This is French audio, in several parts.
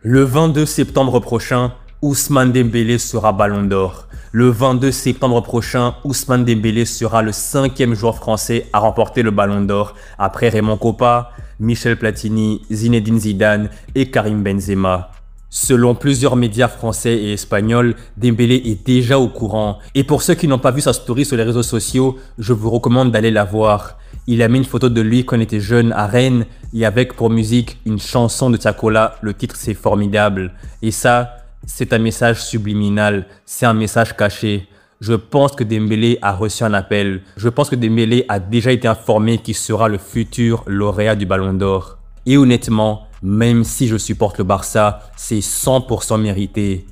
Le 22 septembre prochain, Ousmane Dembélé sera Ballon d'Or. Le 22 septembre prochain, Ousmane Dembélé sera le 5e joueur français à remporter le Ballon d'Or après Raymond Kopa, Michel Platini, Zinedine Zidane et Karim Benzema. Selon plusieurs médias français et espagnols, Dembélé est déjà au courant. Et pour ceux qui n'ont pas vu sa story sur les réseaux sociaux, je vous recommande d'aller la voir. Il a mis une photo de lui quand il était jeune à Rennes et avec pour musique une chanson de Tiakola. Le titre c'est Formidable. Et ça, c'est un message subliminal, c'est un message caché. Je pense que Dembélé a reçu un appel. Je pense que Dembélé a déjà été informé qu'il sera le futur lauréat du Ballon d'Or. Et honnêtement, même si je supporte le Barça, c'est 100% mérité.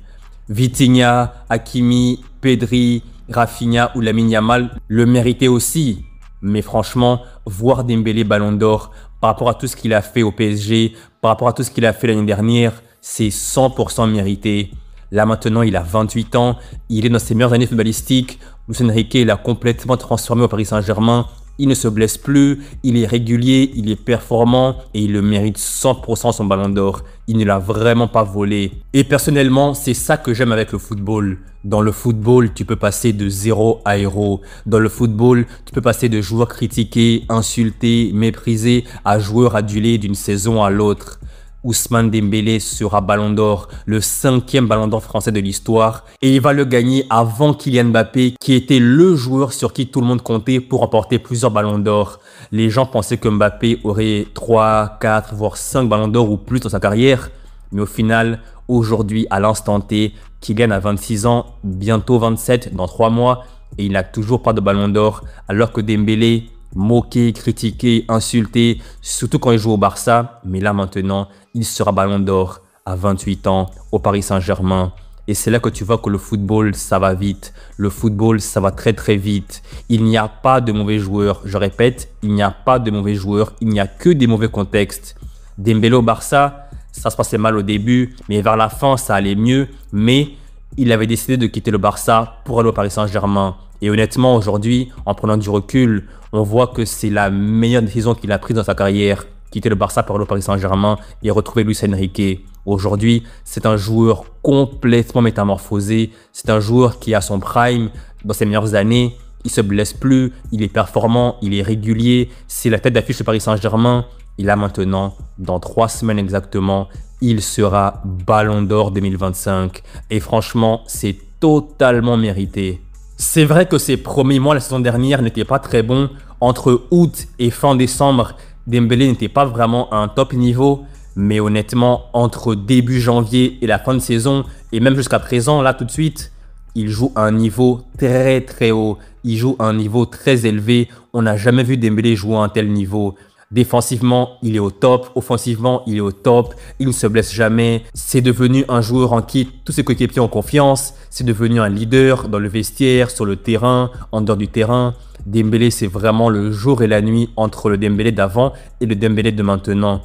Vitinha, Hakimi, Pedri, Rafinha ou Lamine Yamal le méritaient aussi. Mais franchement, voir Dembélé Ballon d'Or par rapport à tout ce qu'il a fait au PSG, par rapport à tout ce qu'il a fait l'année dernière, c'est 100% mérité. Là maintenant, il a 28 ans, il est dans ses meilleures années footballistiques. Luis Enrique l'a complètement transformé au Paris Saint-Germain. Il ne se blesse plus, il est régulier, il est performant et il le mérite 100% son Ballon d'Or. Il ne l'a vraiment pas volé. Et personnellement, c'est ça que j'aime avec le football. Dans le football, tu peux passer de zéro à héros. Dans le football, tu peux passer de joueur critiqué, insulté, méprisé à joueur adulé d'une saison à l'autre. Ousmane Dembélé sera Ballon d'Or, le 5e Ballon d'Or français de l'histoire et il va le gagner avant Kylian Mbappé qui était le joueur sur qui tout le monde comptait pour remporter plusieurs Ballons d'Or. Les gens pensaient que Mbappé aurait 3, 4 voire 5 Ballons d'Or ou plus dans sa carrière, mais au final, aujourd'hui à l'instant T, Kylian a 26 ans, bientôt 27 dans 3 mois et il n'a toujours pas de Ballon d'Or alors que Dembélé moqué, critiqué, insulté, surtout quand il joue au Barça. Mais là maintenant, il sera Ballon d'Or à 28 ans au Paris Saint-Germain. Et c'est là que tu vois que le football, ça va vite. Le football, ça va très très vite. Il n'y a pas de mauvais joueurs. Je répète, il n'y a pas de mauvais joueurs. Il n'y a que des mauvais contextes. Dembélé au Barça, ça se passait mal au début, mais vers la fin, ça allait mieux. Mais il avait décidé de quitter le Barça pour aller au Paris Saint-Germain. Et honnêtement, aujourd'hui, en prenant du recul, on voit que c'est la meilleure décision qu'il a prise dans sa carrière. Quitter le Barça pour aller au Paris Saint-Germain et retrouver Luis Enrique. Aujourd'hui, c'est un joueur complètement métamorphosé. C'est un joueur qui a son prime dans ses meilleures années. Il se blesse plus, il est performant, il est régulier. C'est la tête d'affiche du Paris Saint-Germain. Et là maintenant, dans 3 semaines exactement, il sera Ballon d'Or 2025. Et franchement, c'est totalement mérité. C'est vrai que ses premiers mois la saison dernière n'étaient pas très bons. Entre août et fin décembre, Dembélé n'était pas vraiment à un top niveau. Mais honnêtement, entre début janvier et la fin de saison, et même jusqu'à présent, là tout de suite, il joue à un niveau très très haut. Il joue à un niveau très élevé. On n'a jamais vu Dembélé jouer à un tel niveau. Défensivement, il est au top. Offensivement, il est au top. Il ne se blesse jamais. C'est devenu un joueur en qui tous ses coéquipiers ont confiance. C'est devenu un leader dans le vestiaire, sur le terrain, en dehors du terrain. Dembélé, c'est vraiment le jour et la nuit entre le Dembélé d'avant et le Dembélé de maintenant.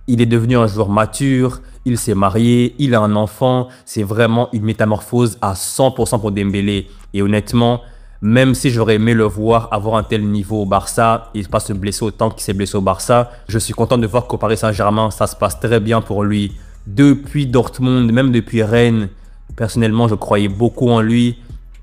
Il est devenu un joueur mature. Il s'est marié. Il a un enfant. C'est vraiment une métamorphose à 100% pour Dembélé. Et honnêtement, même si j'aurais aimé le voir avoir un tel niveau au Barça et pas se blesser autant qu'il s'est blessé au Barça, je suis content de voir qu'au Paris Saint-Germain, ça se passe très bien pour lui. Depuis Dortmund, même depuis Rennes, personnellement, je croyais beaucoup en lui.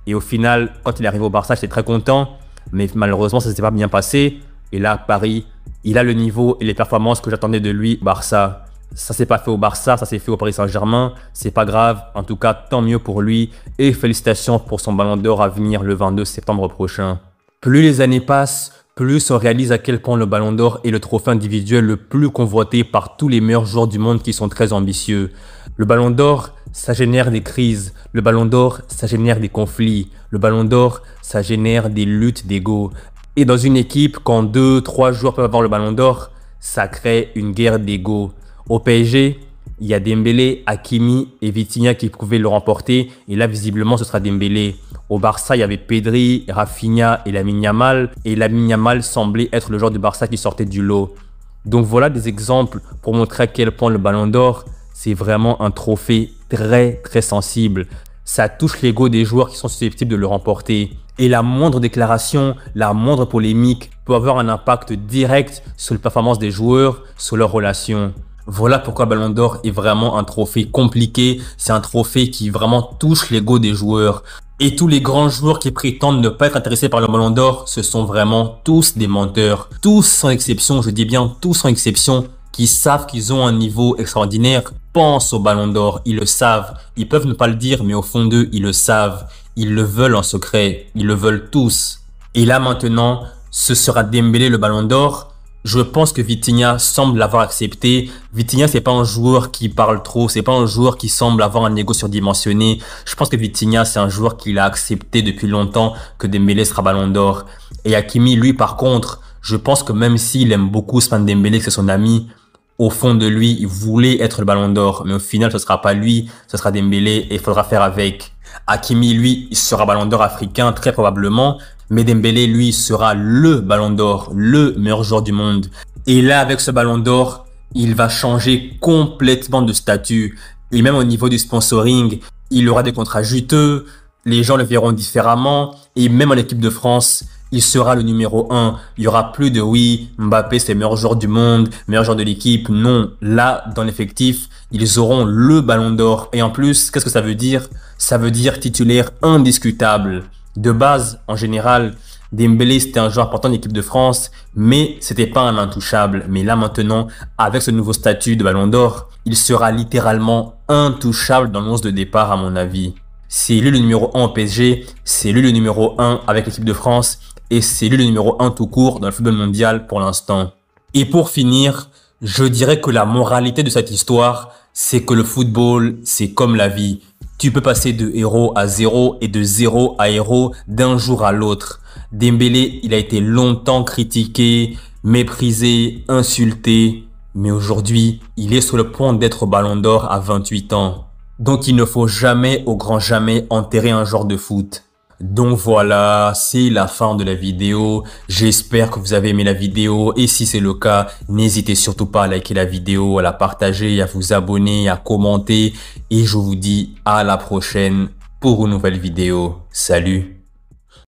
Et au final, quand il est arrivé au Barça, j'étais très content. Mais malheureusement, ça ne s'est pas bien passé. Et là, à Paris, il a le niveau et les performances que j'attendais de lui au Barça. Ça s'est pas fait au Barça, ça s'est fait au Paris Saint-Germain. C'est pas grave, en tout cas, tant mieux pour lui. Et félicitations pour son Ballon d'Or à venir le 22 septembre prochain. Plus les années passent, plus on réalise à quel point le Ballon d'Or est le trophée individuel le plus convoité par tous les meilleurs joueurs du monde qui sont très ambitieux. Le Ballon d'Or, ça génère des crises. Le Ballon d'Or, ça génère des conflits. Le Ballon d'Or, ça génère des luttes d'ego. Et dans une équipe, quand 2, 3 joueurs peuvent avoir le Ballon d'Or, ça crée une guerre d'ego. Au PSG, il y a Dembélé, Hakimi et Vitinha qui pouvaient le remporter. Et là, visiblement, ce sera Dembélé. Au Barça, il y avait Pedri, Rafinha et Lamine Yamal. Et Lamine Yamal semblait être le joueur du Barça qui sortait du lot. Donc voilà des exemples pour montrer à quel point le Ballon d'Or, c'est vraiment un trophée très très sensible. Ça touche l'ego des joueurs qui sont susceptibles de le remporter. Et la moindre déclaration, la moindre polémique peut avoir un impact direct sur les performances des joueurs, sur leurs relations. Voilà pourquoi Ballon d'Or est vraiment un trophée compliqué. C'est un trophée qui vraiment touche l'ego des joueurs. Et tous les grands joueurs qui prétendent ne pas être intéressés par le Ballon d'Or, ce sont vraiment tous des menteurs. Tous sans exception, je dis bien tous sans exception, qui savent qu'ils ont un niveau extraordinaire, pensent au Ballon d'Or. Ils le savent. Ils peuvent ne pas le dire, mais au fond d'eux, ils le savent. Ils le veulent en secret. Ils le veulent tous. Et là maintenant, ce sera Dembélé le Ballon d'Or. Je pense que Vitinha semble l'avoir accepté. Vitinha, c'est pas un joueur qui parle trop, c'est pas un joueur qui semble avoir un ego surdimensionné. Je pense que Vitinha, c'est un joueur qui l'a accepté depuis longtemps que Dembélé sera Ballon d'Or. Et Hakimi, lui, par contre, je pense que même s'il aime beaucoup Ousmane Dembélé, que c'est son ami, au fond de lui, il voulait être le Ballon d'Or. Mais au final, ce sera pas lui, ce sera Dembélé et il faudra faire avec. Hakimi, lui, il sera Ballon d'Or africain, très probablement. Mais Dembélé, lui, sera le Ballon d'Or, le meilleur joueur du monde. Et là, avec ce Ballon d'Or, il va changer complètement de statut. Et même au niveau du sponsoring, il aura des contrats juteux, les gens le verront différemment. Et même en équipe de France, il sera le numéro 1. Il y aura plus de oui, Mbappé c'est le meilleur joueur du monde, meilleur joueur de l'équipe. Non, là, dans l'effectif, ils auront le Ballon d'Or. Et en plus, qu'est-ce que ça veut dire? Ça veut dire titulaire indiscutable. De base, en général, Dembélé, c'était un joueur important de l'équipe de France, mais c'était pas un intouchable. Mais là, maintenant, avec ce nouveau statut de Ballon d'Or, il sera littéralement intouchable dans l'11 de départ, à mon avis. C'est lui le numéro 1 au PSG, c'est lui le numéro 1 avec l'équipe de France, et c'est lui le numéro 1 tout court dans le football mondial pour l'instant. Et pour finir, je dirais que la moralité de cette histoire, c'est que le football, c'est comme la vie. Tu peux passer de héros à zéro et de zéro à héros d'un jour à l'autre. Dembélé, il a été longtemps critiqué, méprisé, insulté. Mais aujourd'hui, il est sur le point d'être Ballon d'Or à 28 ans. Donc il ne faut jamais, au grand jamais, enterrer un joueur de foot. Donc voilà, c'est la fin de la vidéo. J'espère que vous avez aimé la vidéo et si c'est le cas, n'hésitez surtout pas à liker la vidéo, à la partager, à vous abonner, à commenter et je vous dis à la prochaine pour une nouvelle vidéo. Salut!